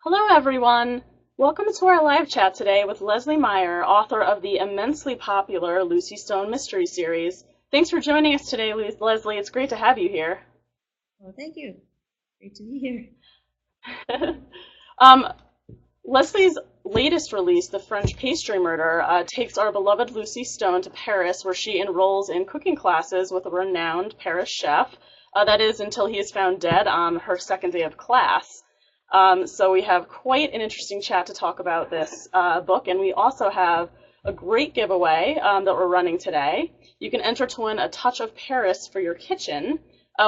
Hello, everyone. Welcome to our live chat today with Leslie Meier, author of the immensely popular Lucy Stone mystery series. Thanks for joining us today, Leslie. It's great to have you here. Well, thank you. Great to be here. um, Leslie's latest release, The French Pastry Murder, takes our beloved Lucy Stone to Paris, where she enrolls in cooking classes with a renowned Paris chef. That is, until he is found dead on her second day of class. So we have quite an interesting chat to talk about this book, and we also have a great giveaway that we're running today. You can enter to win a touch of Paris for your kitchen.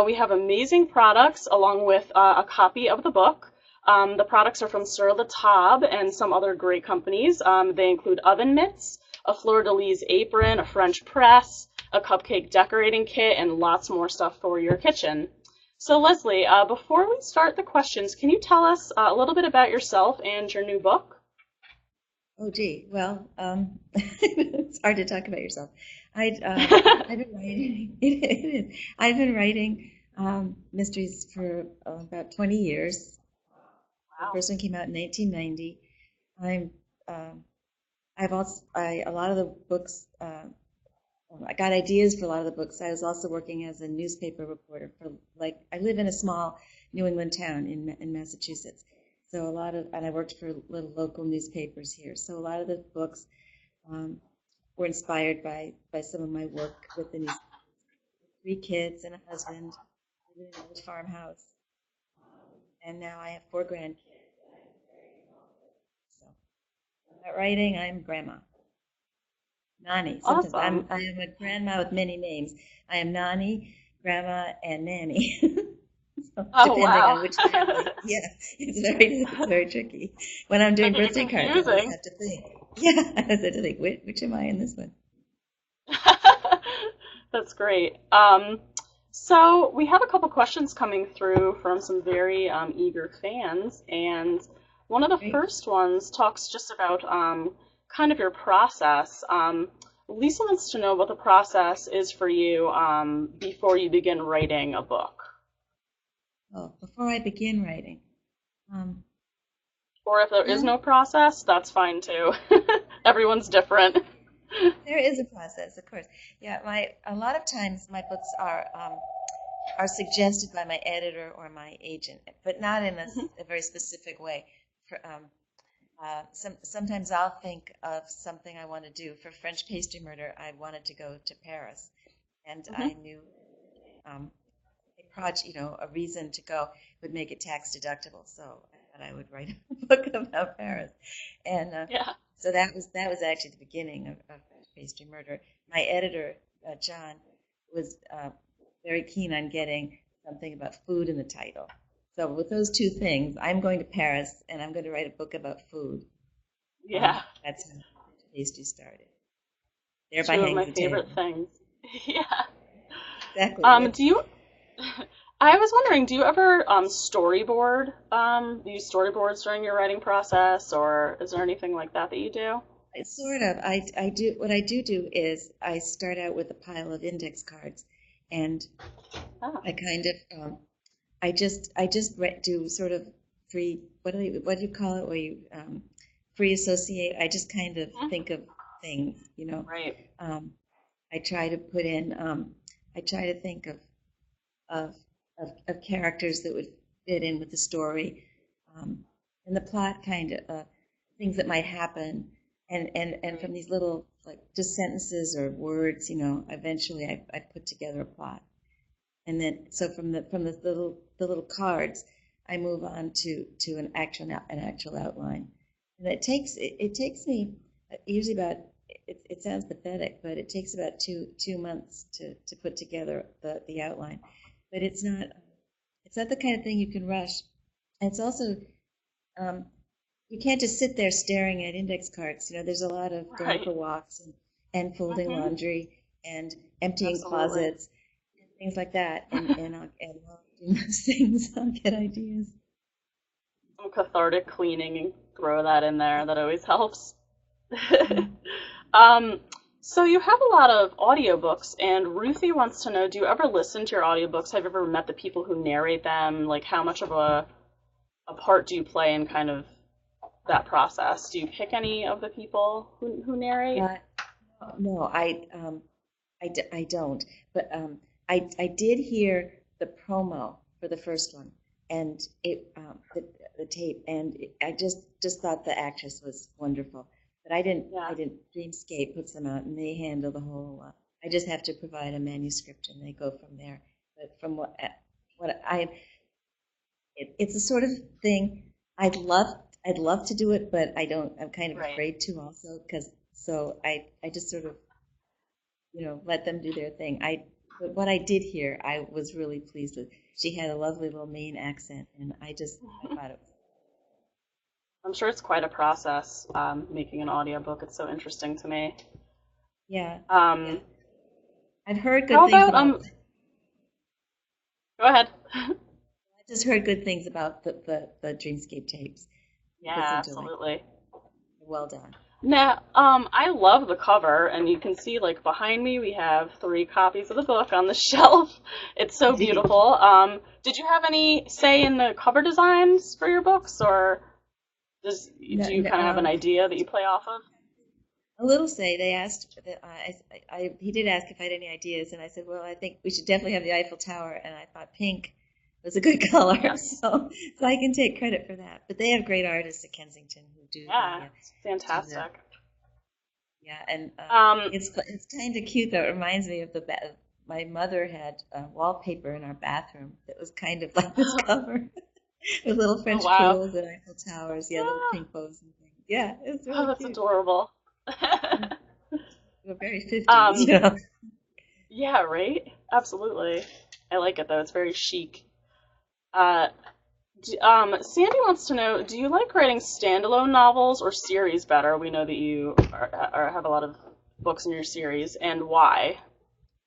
We have amazing products along with a copy of the book. The products are from Sur La Table and some other great companies. They include oven mitts, a fleur-de-lis apron, a French press, a cupcake decorating kit, and lots more stuff for your kitchen. So Leslie, before we start the questions, can you tell us a little bit about yourself and your new book? Oh, gee. Well, it's hard to talk about yourself. I've been writing. It is. I've been writing mysteries for about 20 years. The Wow. first one came out in 1990. I'm. I've also. A lot of the books. I got ideas for a lot of the books. I was also working as a newspaper reporter for I live in a small New England town in Massachusetts. So and I worked for little local newspapers here. So a lot of the books um, were inspired by some of my work with the newspapers. 3 kids and a husband, live in an old farmhouse, and now I have 4 grandkids. So I'm not writing, I'm grandma. Nani. Sometimes Awesome. I am a grandma with many names. I am Nani, grandma, and nanny. So Oh, depending on wow. which family. Yeah, it's very tricky. When I'm That doing can be birthday cards, I always confusing. have to think. Yeah, I have to think, which am I in this one? That's great. So we have a couple questions coming through from some very eager fans, and one of the Great. first ones talks just about kind of your process. Lisa wants to know what the process is for you before you begin writing a book, Well, before I begin writing, um, or if there is well, no process, that's fine too. Everyone's different. there is a process, of course. Yeah, a lot of times my books are suggested by my editor or my agent, but not in a very specific way. For, sometimes I'll think of something I want to do. For French Pastry Murder, I wanted to go to Paris, and Hmm. I knew um, a project, a reason to go would make it tax deductible. So I thought I would write a book about Paris, and Yeah. so that was actually the beginning of French Pastry Murder. My editor, John, was very keen on getting something about food in the title. So with those two things, I'm going to Paris and I'm going to write a book about food. Yeah. That's how pastry started. Thereby Two of hangs my the favorite tale. things. Yeah. Exactly. Yep. Do you? I was wondering, do you ever storyboard? Use storyboards during your writing process, or is there anything like that that you do? It's sort of. I do what I do is I start out with a pile of index cards, and Oh. I kind of do sort of free. What do you call it? Where you free associate. I just kind of Mhm. think of things. Right. Um, I try to put in. I try to think of of characters that would fit in with the story, um, and the plot kind of things that might happen, and Right. from these little like just sentences or words, eventually I put together a plot. And then so from the little cards, I move on to an actual outline, and it takes me usually about it sounds pathetic, but it takes about two months to put together the outline. But it's not the kind of thing you can rush. And it's also um, you can't just sit there staring at index cards. There's a lot of going Right. for walks and folding Hmm. laundry and emptying Absolutely. closets things like that. And while I'm doing those things, I'll get ideas. Some cathartic cleaning and throw that in there. That always helps. Mhm. um, so you have a lot of audiobooks, and Ruthie wants to know, do you ever listen to your audiobooks? Have you ever met the people who narrate them? Like, how much of a a part do you play in kind of that process? Do you pick any of the people who narrate? Uh, no, I don't. But I did hear the promo for the first one, and the tape, and I just thought the actress was wonderful. But Yeah. I didn't. Dreamscape puts them out, and they handle the whole. I just have to provide a manuscript, and they go from there. But from what it's the sort of thing I'd love to do it, but I don't. I'm kind of Right. afraid to also because so I just sort of let them do their thing. But what I did hear, I was really pleased with. She had a lovely little Maine accent, and I thought it was, I'm sure it's quite a process making an audiobook. It's so interesting to me. yeah, yeah. Um, I've heard good how things about about. go ahead. I just heard good things about the Dreamscape tapes. People Yeah, seem to like them. absolutely. Well done. Now, I love the cover, and you can see like behind me we have 3 copies of the book on the shelf. It's so beautiful. Did you have any say in the cover designs for your books, or No, do you no, kind of have an idea that you play off of? a little say they asked. He did ask if I had any ideas, and I said, well, I think we should definitely have the Eiffel Tower, and I thought pink was a good color, Yes. so I can take credit for that. But they have great artists at Kensington who Yeah, it's do the fantastic. yeah, and Um, it's kind of cute though. It reminds me of my mother had wallpaper in our bathroom that was kind of like this cover with little oh French wow. poodles and Eiffel Towers, yeah, little Ah, pink bows and things. Yeah, it's oh, really that's cute. adorable. We're very 50s, um, you know. yeah, right? Absolutely. I like it though. It's very chic. Uh, Sandy wants to know, do you like writing standalone novels or series better? We know that you have a lot of books in your series, and why?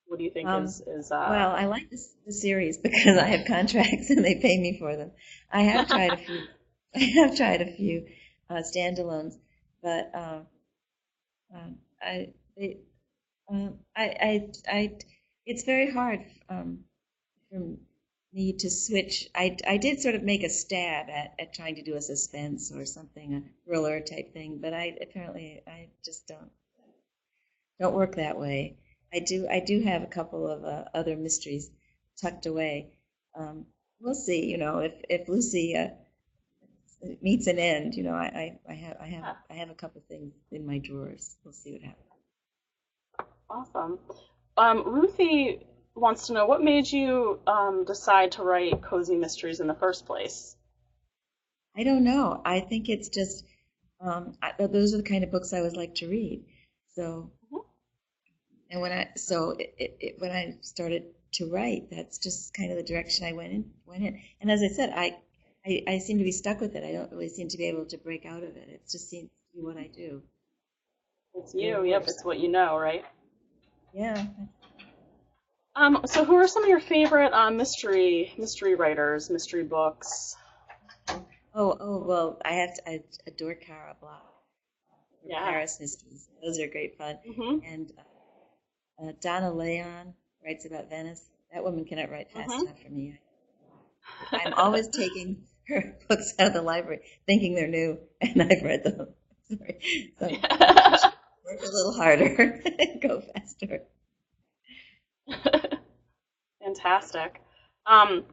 What do you think Um, is well, I like the series because I have contracts and they pay me for them. I have tried a few. I have tried a few standalones, but I, they, it's very hard for me to switch. I did sort of make a stab at trying to do a suspense or something, a thriller type thing, but I just don't work that way. I do have a couple of other mysteries tucked away. Um, we'll see, if Lucy meets an end. I have a couple things in my drawers. We'll see what happens. awesome? Ruthie wants to know what made you decide to write cozy mysteries in the first place. I don't know. I think it's just those are the kind of books I would like to read. So, Mhm. and when I started to write, that's just kind of the direction I went in. And as I said, I seem to be stuck with it. I don't really seem to be able to break out of it. It just seems to be what I do. It's Or you. Yep, worse. it's what you know, right? Yeah. So who are some of your favorite mystery writers, mystery books? Well, I adore Cara Block for Yeah. Paris Mysteries. Those are great fun. Mhm. And Donna Leon writes about Venice. That woman cannot write fast Mhm. enough for me. I'm always taking her books out of the library, thinking they're new, and I've read them. Sorry. So she should work a little harder and go faster. Fantastic. Um,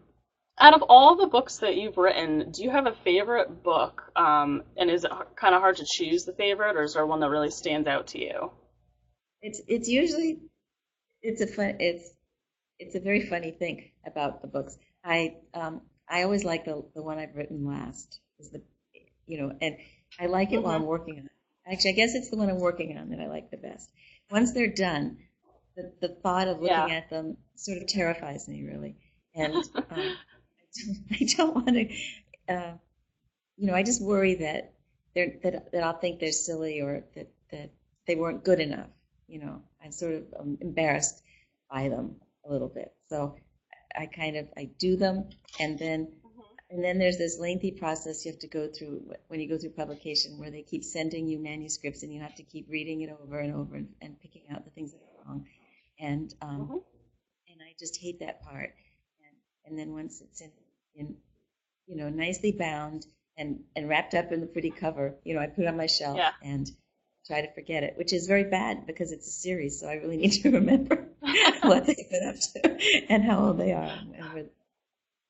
Out of all the books that you've written, do you have a favorite book? And is it kind of hard to choose the favorite, or is there one that really stands out to you? It's usually it's a fun it's a very funny thing about the books. I always like the one I've written last is and I like it while I'm Mhm. working on it. Actually, I guess it's the one I'm working on that I like the best. Once they're done, the thought of looking Yeah. at them sort of terrifies me, really. And I don't want to, I just worry that I'll think they're silly or that they weren't good enough. I'm sort of embarrassed by them a little bit. So I do them, and then there's this lengthy process you have to go through when you go through publication, where they keep sending you manuscripts, and you have to keep reading it over and over and picking out the things that are wrong. And Mhm. and I just hate that part. And then once it's in nicely bound and wrapped up in the pretty cover. I put it on my shelf Yeah. and try to forget it, which is very bad because it's a series, so I really need to remember what they've been up to and how old they are and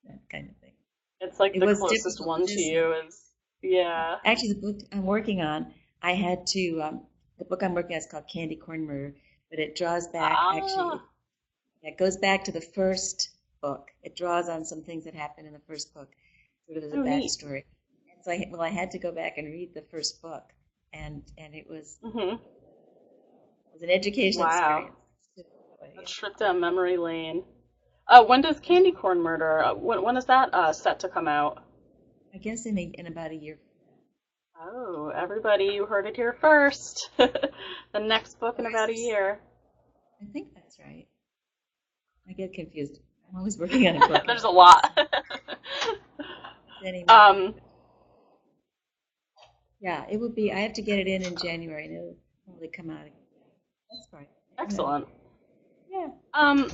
that kind of thing. It's like It the was closest difficult. one to you is, yeah. Actually, the book I'm working on, I had to, the book I'm working on is called Candy Corn Murder, but it draws back, actually, Ah, it goes back to the first book. It draws on some things that happened in the first book, sort of as a oh, neat. backstory. And so, I had to go back and read the first book, and Hmm. it was an educational Wow. experience. A trip down memory lane. When does Candy Corn Murder, when is that set to come out? I guess in about a year. Oh, everybody, you heard it here first. The next book in Or is about a there, year. I think that's right. I get confused. I'm always working on a book and There's a I forget lot. anymore. Um, Yeah, it would be. I have to get it in January, and it'll probably come out. That's fine. I'm ready. Excellent. Yeah. Um,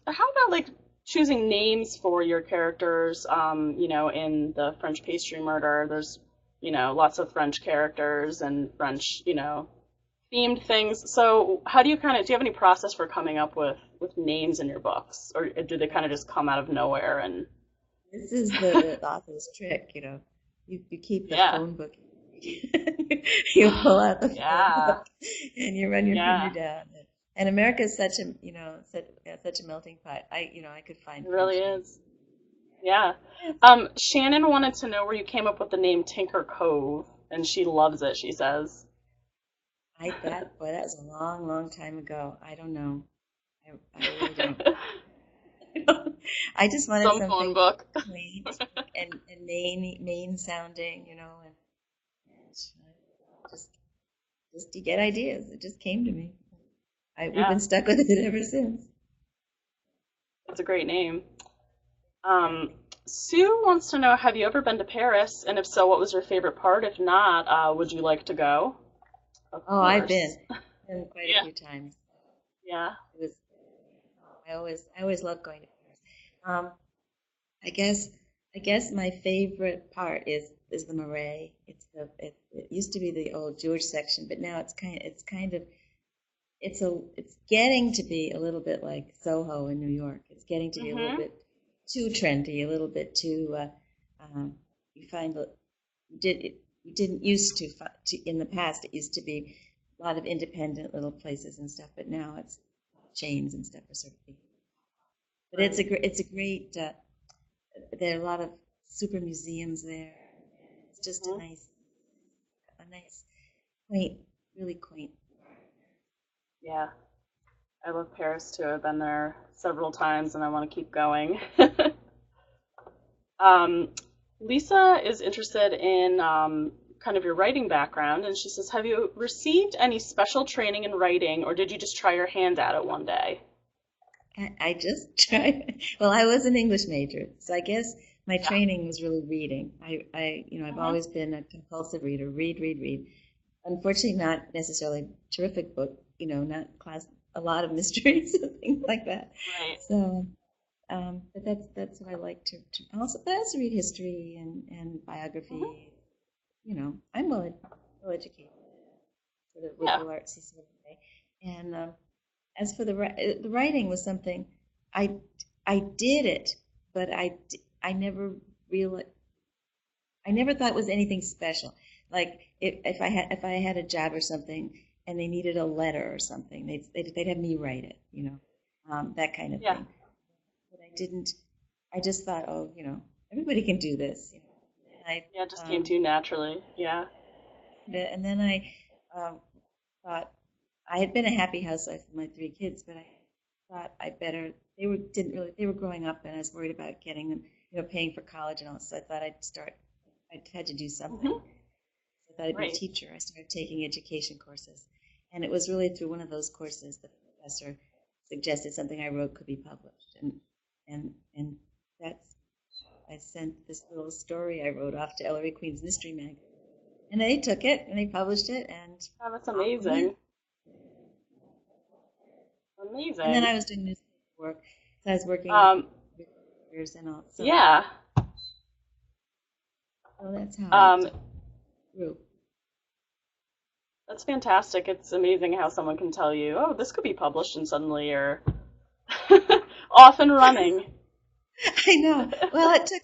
how about like choosing names for your characters? In the French Pastry Murder, there's, lots of French characters and French, themed things. So how do you have any process for coming up with names in your books, or do they kind of just come out of nowhere and This is the author's trick. You keep the yeah, phone book. You pull out the phone yeah, book, and you run your finger yeah, down. And America is such a such a melting pot. I could find it French really names. is. Yeah. Yeah. Shannon wanted to know where you came up with the name Tinker Cove, and she loves it, she says. That was a long, long time ago. I don't know. I really don't. I just wanted Some phone something book. quaint and Maine sounding, and just just to get ideas. It just came to me. We've Yeah, been stuck with it ever since. it's a great name. Yeah, Um, Sue wants to know, have you ever been to Paris? And if so, what was your favorite part? If not, would you like to go? Of oh, I've course. been quite a Yeah, few times. yeah. It was I always love going to Paris. I guess I guess my favorite part is the Marais. It used to be the old Jewish section, but now it's getting to be a little bit like Soho in New York. It's getting to be a little Mhm. bit too trendy, a little bit too. You find that you didn't used to in the past. It used to be a lot of independent little places and stuff, but now it's chains and stuff are sort of big. But Right. it's a great. There are a lot of super museums there. It's just Mhm. a nice, quaint, really quaint. Yeah, I love Paris too. I've been there several times, and I want to keep going. Um, Lisa is interested in kind of your writing background, and she says, have you received any special training in writing, or did you just try your hand at it one day? I just try. Well, I was an English major, so I guess my Yeah. training was really reading. I've Hmm. always been a compulsive reader. Read, read, read. Unfortunately, not necessarily terrific book. Not class. A lot of mysteries and things like that. Right. So, but that's what I like to also. But I also read history and Hmm. biography. I'm well educated, sort of Yeah. liberal artsy sort of way. And as for the writing was something I I did it, but I never real I never thought it was anything special. Like if I had a job or something and they needed a letter or something, they'd have me write it, that kind of Yeah. thing. But I didn't. I just thought, oh, everybody can do this. And Yeah, it just I came to you naturally. Yeah. and then I thought I had been a happy housewife with my three kids, but I thought I better. They were didn't really. They were growing up, and I was worried about getting them, paying for college and all. So I thought I'd start. I had to do something. Hmm. I thought I'd be a Right. teacher. I started taking education courses, and it was really through one of those courses that the professor suggested something I wrote could be published, and that's. I sent this little story I wrote off to Ellery Queen's Mystery Mag, and they took it and they published it, and Oh, that's off we went. amazing. And then Amazing. I was doing newspaper work. So I was working with Um, reporters and also yeah. So that's how I Um, grew. that's fantastic. It's amazing how someone can tell you, oh, this could be published, and suddenly you're off and running. I know. Well, it took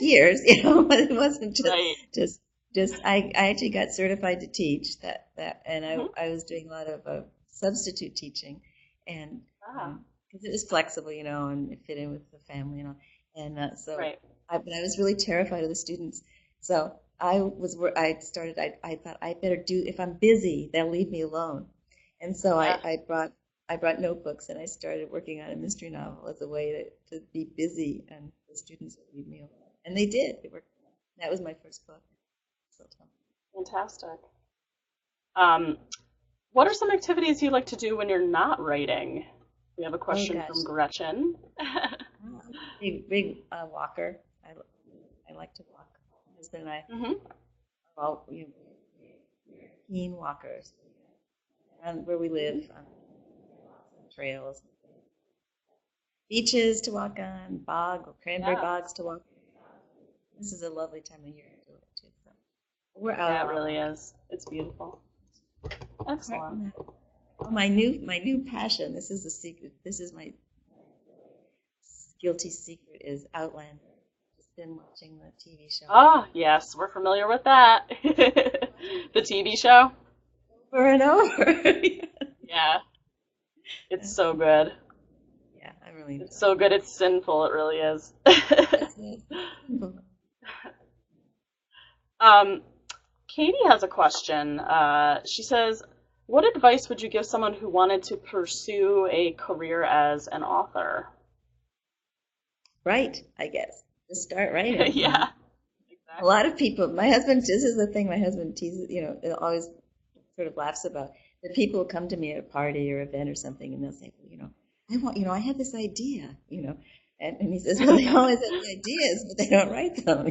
years, but it wasn't Right. just I actually got certified to teach and Hmm. I was doing a lot of substitute teaching, and Ah, because it was flexible, and it fit in with the family and all, and right. but I was really terrified of the students, so I thought I better do if I'm busy, they'll leave me alone, and so Yeah. I brought notebooks and I started working on a mystery novel as a way to be busy and the students would leave me alone. And they did. It worked. That was my first book. So, Fantastic. Um, what are some activities you like to do when you're not writing? We have a oh question gosh. from Gretchen. Big walker. I like to walk. My husband and I Hmm. are all keen walkers. And where we live, Hmm. on trails, beaches to walk on, bog or cranberry Yeah. bogs to walk. This is a lovely time of year to do it too. So we're out Yeah, it a lot. really is. It's beautiful. Apart Excellent. from that, oh, my new passion. This is a secret. This is my guilty secret is Outlander. Just been watching the TV show Ah, yes, we're familiar with that. The TV show? over and over. Yeah, it's so good. Yeah, I really enjoy It's so it. good, it's sinful, it really is. It's simple. Um, Katie has a question. She says, what advice would you give someone who wanted to pursue a career as an author? Right, I guess. Just start writing. Yeah, A lot exactly. of people, my husband, this is the thing my husband teases, always sort of laughs about. That people will come to me at a party or event or something and they'll say, well, I have this idea, and he says, well, they always have the ideas, but they don't write them.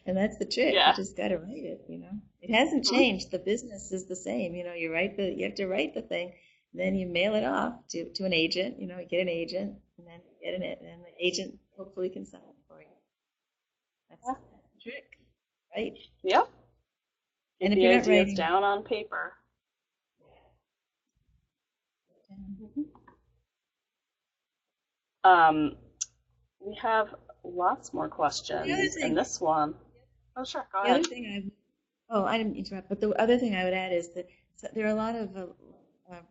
And that's the trick. You Yeah. just got to write it. It hasn't Mhm. changed. The business is the same. You have to write the thing, then you mail it off to an agent. You get an agent, and then get in it, and the agent hopefully can sell it for you. That's the trick, right? Yep. And Get if the you're not ideas writing, down on paper. um, Mhm. Um, we have lots more the other questions, and thing, this one. Oh, sure, go the other ahead. thing I didn't interrupt, but the other thing I would add is that there are a lot of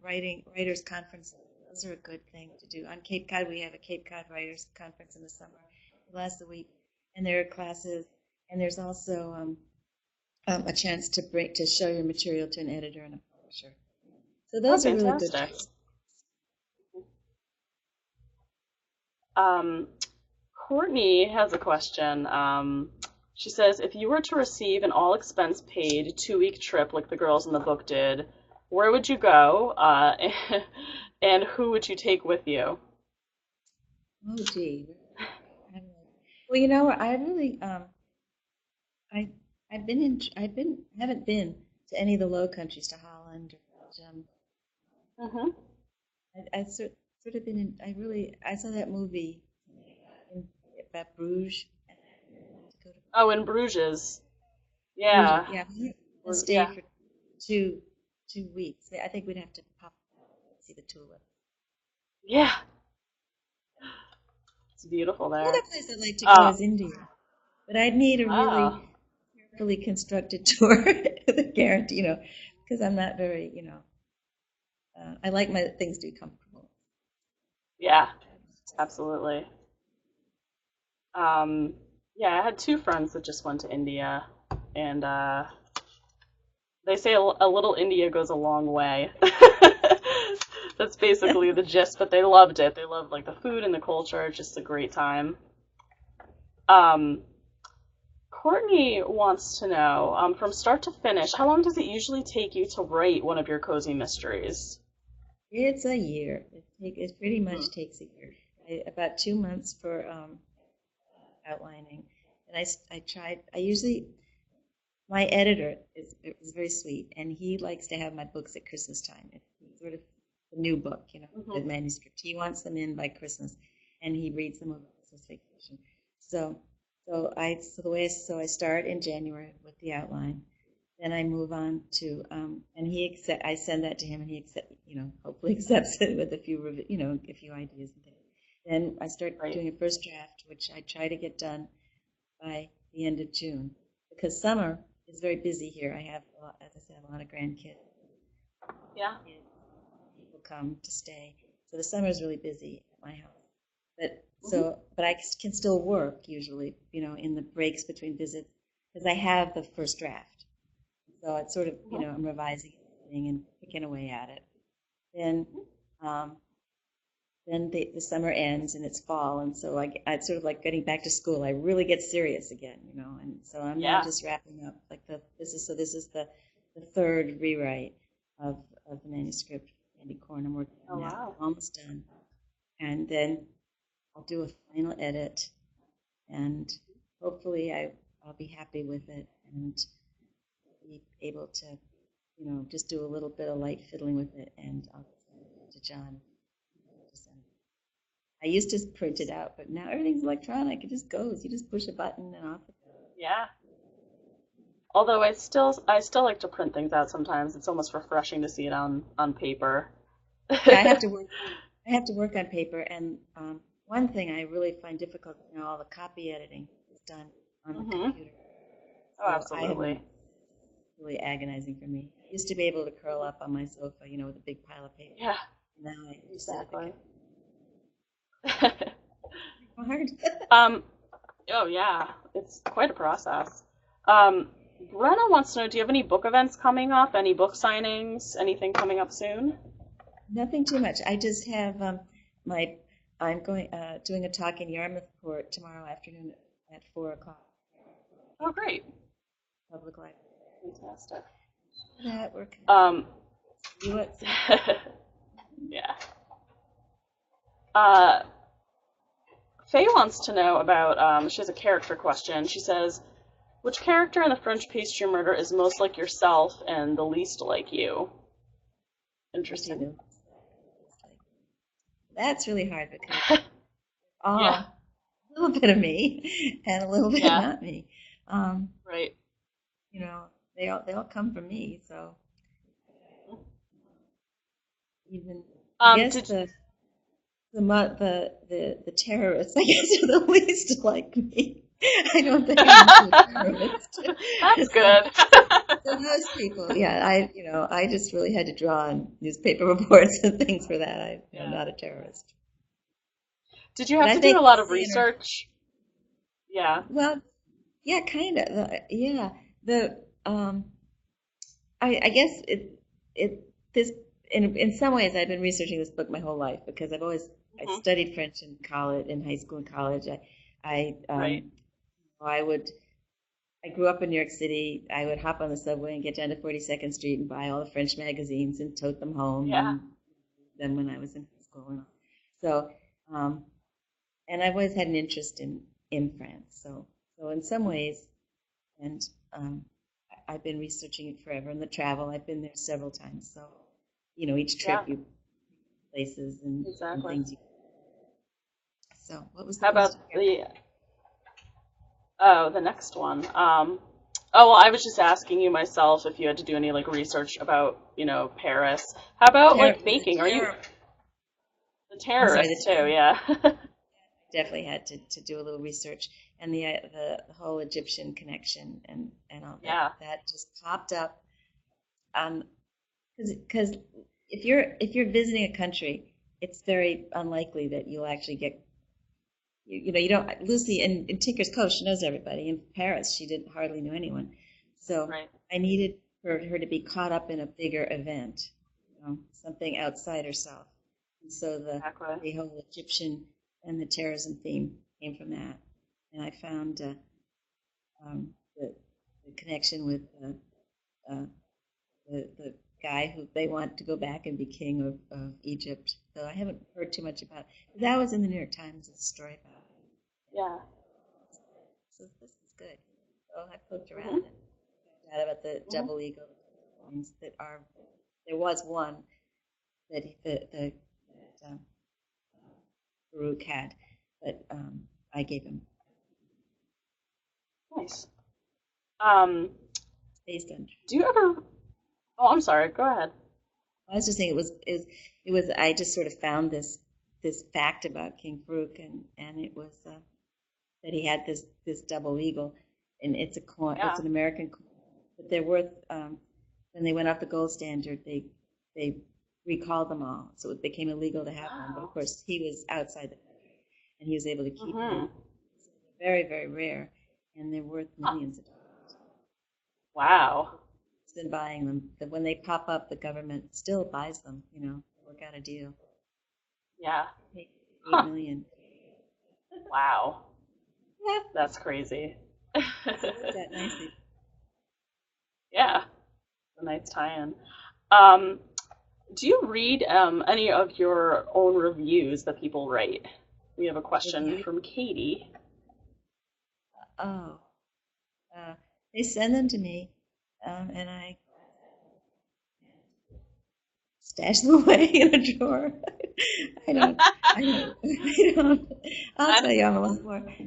writers conferences. Those are a good thing to do. On Cape Cod, we have a Cape Cod Writers Conference in the summer. It lasts a week, and there are classes, and there's also a chance to show your material to an editor and a publisher. So Oh, those are really good fantastic. things. Um, Courtney has a question. She says, if you were to receive an all expense paid 2 week trip like the girls in the book did, where would you go? And who would you take with you? Oh, gee. I don't know. Well, I really I haven't been to any of the Low Countries, to Holland or Belgium. Hmm. Sort of been in. I saw that movie in about Bruges. And I wanted to go to Oh, in Bruges. Bruges. Yeah. Yeah, I stay Yeah. for two weeks. I think we'd have to pop and see the tulip. Yeah. It's beautiful The other there. place I'd like to go Uh, is India, but I'd need a oh, really carefully constructed tour to guarantee, because I'm not very, I like my things to be comfortable. yeah, absolutely. Um, yeah, I had two friends that just went to India, and they say a little India goes a long way. That's basically the gist, but they loved it. They loved like the food and the culture, just a great time. Um, Courtney wants to know, from start to finish, how long does it usually take you to write one of your cozy mysteries? It's a year. It pretty Hmm. much takes a year. About 2 months for outlining, and I tried. I usually my editor is very sweet, and he likes to have my books at Christmas time. It's sort of the new book, the Hmm. manuscript. He wants them in by Christmas, and he reads them over Christmas vacation. So, So I start in January with the outline. Then I move on to, and I send that to him, and he hopefully accepts it with a few, a few ideas and things. Then I start doing a first draft, which I try to get done by the end of June, because summer is very busy here. I have, as I said, a lot of grandkids. Yeah. People come to stay, so the summer is really busy at my house. But I can still work usually, in the breaks between visits, because I have the first draft. So it's sort of, I'm revising everything and picking away at it. Then the summer ends and it's fall, and so it's sort of like getting back to school. I really get serious again, and so I'm now just wrapping up. This is the third rewrite of the manuscript. Andy Corn, I'm working on now. I'm almost done, and then I'll do a final edit, and hopefully I'll be happy with it and be able to, just do a little bit of light fiddling with it, and I'll send it to John. I used to print it out, but now everything's electronic. It just goes. You just push a button and off it goes. Yeah. Although I still like to print things out sometimes. It's almost refreshing to see it on paper. Yeah, I have to work on paper, and one thing I really find difficult, all the copy editing is done on the computer. Oh, absolutely. It's really agonizing for me. I used to be able to curl up on my sofa, with a big pile of paper. Yeah. Now I just exactly. Hard. Oh yeah, it's quite a process. Brenna wants to know, do you have any book events coming up? Any book signings? Anything coming up soon? Nothing too much. I just have I'm going doing a talk in Yarmouthport tomorrow afternoon at 4:00. Oh, great. Public library. Fantastic. That work. Yeah. Faye wants to know about, she has a character question. She says, which character in the French Pastry Murder is most like yourself and the least like you? Interesting. That's really hard because a little bit of me and a little bit not me. Right. They all come from me, so even I guess the terrorists, I guess, are the least like me. I don't think I'm a terrorist. That's good. So those people, I just really had to draw on newspaper reports and things for that. I'm not a terrorist. Did you have to do a lot of research? Yeah. Well, yeah, kind of. Yeah. I guess this in some ways I've been researching this book my whole life because I studied French in high school and college. I grew up in New York City. I would hop on the subway and get down to 42nd Street and buy all the French magazines and tote them home. Yeah. And then when I was in school, so and I've always had an interest in France. So in some ways, and I've been researching it forever. And the travel, I've been there several times. So each trip you places and things. So what was the How about question? the next one? Well, I was just asking you myself if you had to do any research about Paris. How about baking? Are you the terrorist too? Yeah. Definitely had to do a little research, and the whole Egyptian connection and all that. That just popped up. Because if you're visiting a country, it's very unlikely that you'll actually get. You don't. Lucy in Tinker's Cove, she knows everybody. In Paris, she didn't hardly know anyone. So I needed her to be caught up in a bigger event, something outside herself. And so the whole Egyptian and the terrorism theme came from that. And I found the connection with the guy who they want to go back and be king of Egypt. So I haven't heard too much about it. That was in the New York Times, a story about it. Yeah. So this is good. So I poked around and found out about the double eagle coins that are. There was one that Baruch had, but I gave him. Nice. Um, It's based on. do you ever? Oh, I'm sorry. Go ahead. I was just saying it was. I just sort of found this fact about King Farouk, and it was that he had this double eagle, and it's a coin. Yeah. It's an American coin, but they're worth. When they went off the gold standard, they recalled them all, so it became illegal to have them. But of course, he was outside the country, and he was able to keep them. So they're very, very rare, and they're worth millions of dollars. Wow. Been buying them. But when they pop up, the government still buys them. Work out a deal. Yeah. 8 million. Wow. Yeah. That's crazy. That nicely. Yeah. A nice tie-in. Do you read any of your own reviews that people write? We have a question from Katie. Oh. They send them to me. And I stash them away in a drawer. I don't. I'll tell you, I'm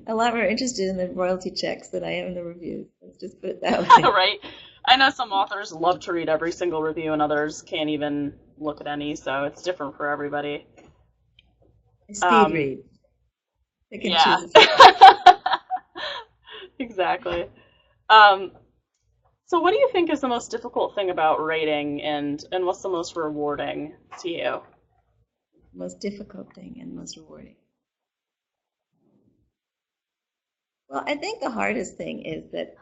a lot more interested in the royalty checks than I am in the reviews. Let's just put it that way. Right. I know some authors love to read every single review, and others can't even look at any. So it's different for everybody. Speed read. Pick and choose. Exactly. So what do you think is the most difficult thing about writing, and what's the most rewarding to you? Most difficult thing and most rewarding. Well, I think the hardest thing is that,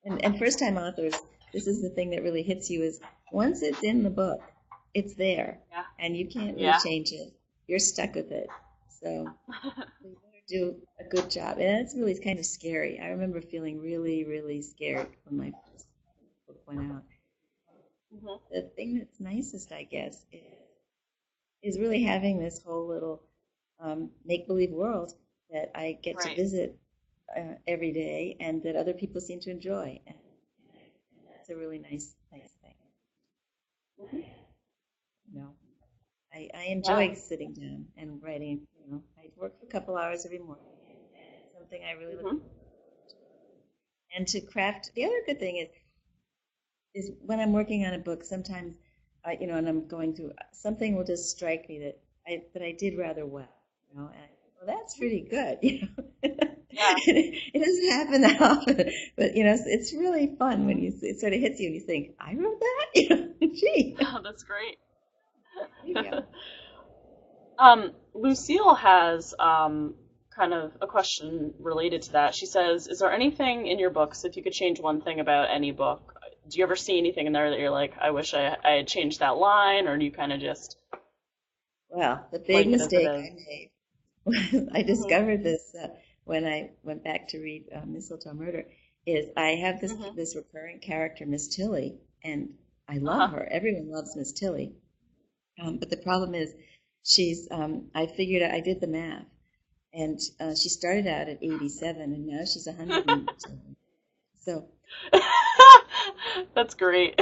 and first-time authors, this is the thing that really hits you, is once it's in the book, it's there, and you can't really change it. You're stuck with it. So you better do a good job. And it's really kind of scary. I remember feeling really, really scared when my first book went out. The thing that's nicest, I guess, is really having this whole little make-believe world that I get to visit every day, and that other people seem to enjoy. And that's a really nice thing. I enjoy sitting down and writing. I work for a couple hours every morning. It's something I really look forward to. And to craft. The other good thing is when I'm working on a book, sometimes and I'm going through, something will just strike me that I did rather well. And that's pretty good. It doesn't happen that often, but it's really fun when it sort of hits you and you think, I wrote that. Gee. Oh, that's great. Lucille has kind of a question related to that. She says, is there anything in your books, if you could change one thing about any book, do you ever see anything in there that you're like, I wish I had changed that line, or do you kind of just... Well, the big mistake I made was I discovered this when I went back to read Mistletoe Murder, is I have this recurring character, Miss Tilly, and I love her. Everyone loves Miss Tilly. But the problem is I figured out, I did the math, and she started out at 87, and now she's 107. So... That's great.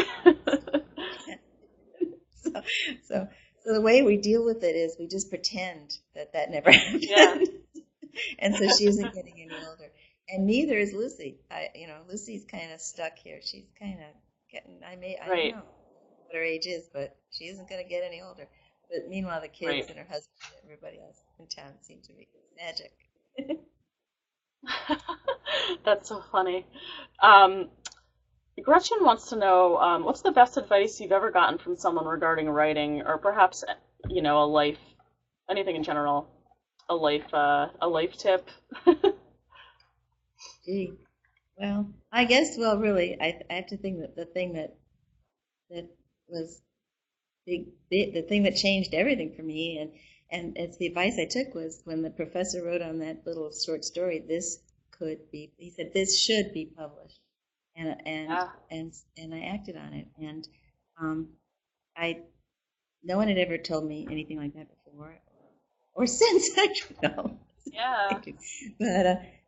So the way we deal with it is we just pretend that never happened. And so she isn't getting any older. And neither is Lucy. Lucy's kind of stuck here. She's kind of getting, I don't know what her age is, but she isn't going to get any older. But meanwhile, the kids and her husband and everybody else in town seem to be magic. That's so funny. Gretchen wants to know, what's the best advice you've ever gotten from someone regarding writing, or perhaps, a life, anything in general, a life tip? Gee, well, I guess, really, I have to think that the thing that was the thing that changed everything for me, and it's the advice I took, was when the professor wrote on that little short story, he said, this should be published. And I acted on it, and no one had ever told me anything like that before, or since, I don't know. Yeah.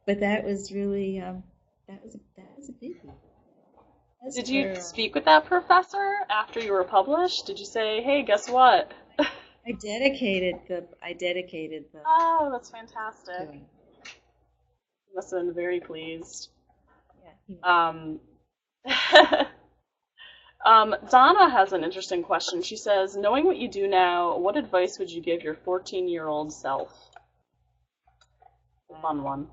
But that was really that was a biggie. Did you speak with that professor after you were published? Did you say, hey, guess what? I dedicated the. Oh, that's fantastic. You must have been very pleased. Um, Donna has an interesting question. She says, knowing what you do now, what advice would you give your 14-year-old self? A fun one.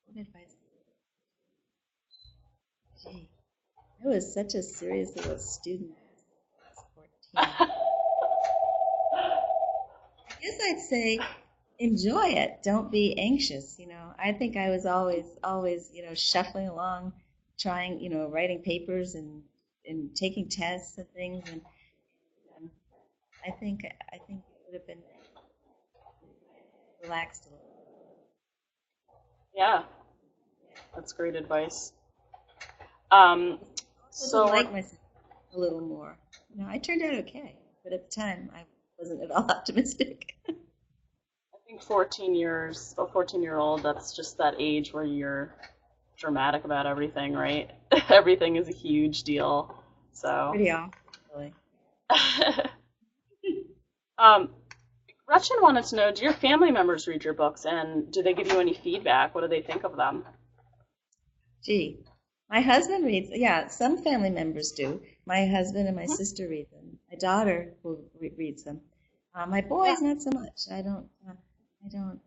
What advice? Gee, I was such a serious little student when I was 14. I guess I'd say enjoy it. Don't be anxious. I think I was always, shuffling along, trying, writing papers and taking tests and things. And I think it would have been relaxed a little. Yeah, that's great advice. I So like myself a little more. I turned out okay, but at the time I wasn't at all optimistic. I think 14-year-old, that's just that age where you're dramatic about everything, right? Everything is a huge deal. So, Pretty awful, really. um, Gretchen wanted to know, do your family members read your books and do they give you any feedback? What do they think of them? Gee, my husband reads. Yeah, some family members do. My husband and my Mhm. sister read them. My daughter reads them. My Yeah. boys, not so much. I don't. I don't.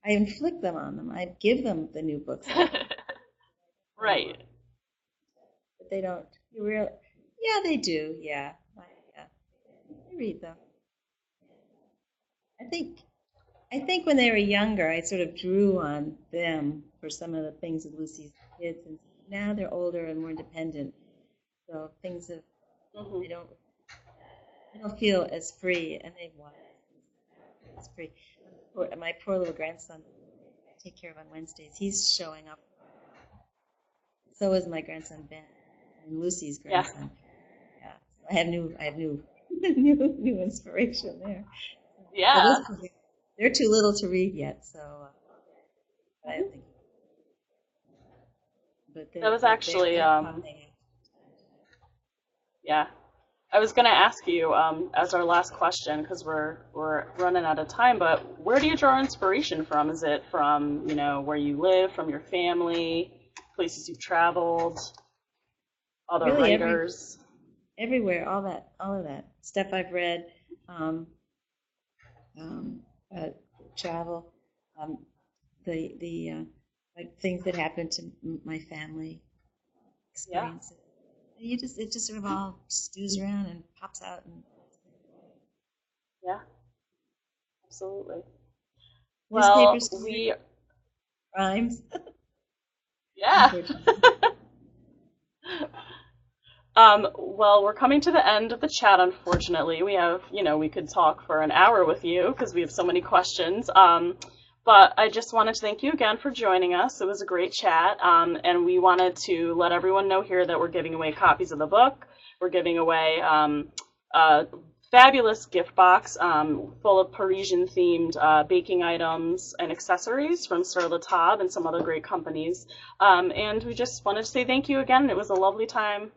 I inflict them on them. I give them the new books I read, Right. but they don't. You really? Yeah, they do. Yeah, yeah. They read them. I think. I think when they were younger, I sort of drew on them for some of the things of Lucy's kids, and now they're older and more independent. So things have. Hmm. I don't. I don't feel as free, and they want as free. My poor little grandson, I take care of on Wednesdays. He's showing up. So is my grandson Ben, and Lucy's Yeah. grandson. Yeah, so I have new, new inspiration there. But Yeah. they're too little to read yet, so I think. But That was they're actually, popping up. yeah. I was gonna ask you, as our last question, because we're running out of time, but where do you draw inspiration from? Is it from, where you live, from your family, places you've traveled, other Really, writers? everywhere, all of that stuff I've read, um, um, uh, travel, um, the like things that happen to my family, Yeah, experiences. It just sort of all stews around and pops out and yeah, absolutely. newspaper Well, stories, rhymes, yeah. unfortunately. Well, we're coming to the end of the chat, unfortunately. We have, we could talk for an hour with you because we have so many questions. But I just wanted to thank you again for joining us. It was a great chat. And we wanted to let everyone know here that we're giving away copies of the book. We're giving away a fabulous gift box full of Parisian-themed baking items and accessories from Sur La Table and some other great companies. And we just wanted to say thank you again. It was a lovely time.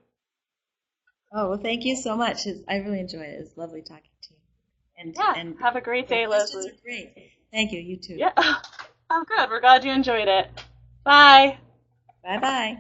Oh, well, thank you so much. I really enjoyed it. It's lovely talking to you. Yeah, And have a great your day, questions Leslie. are great. Thank you. You too. Yeah. Oh, good. We're glad you enjoyed it. Bye. Bye bye.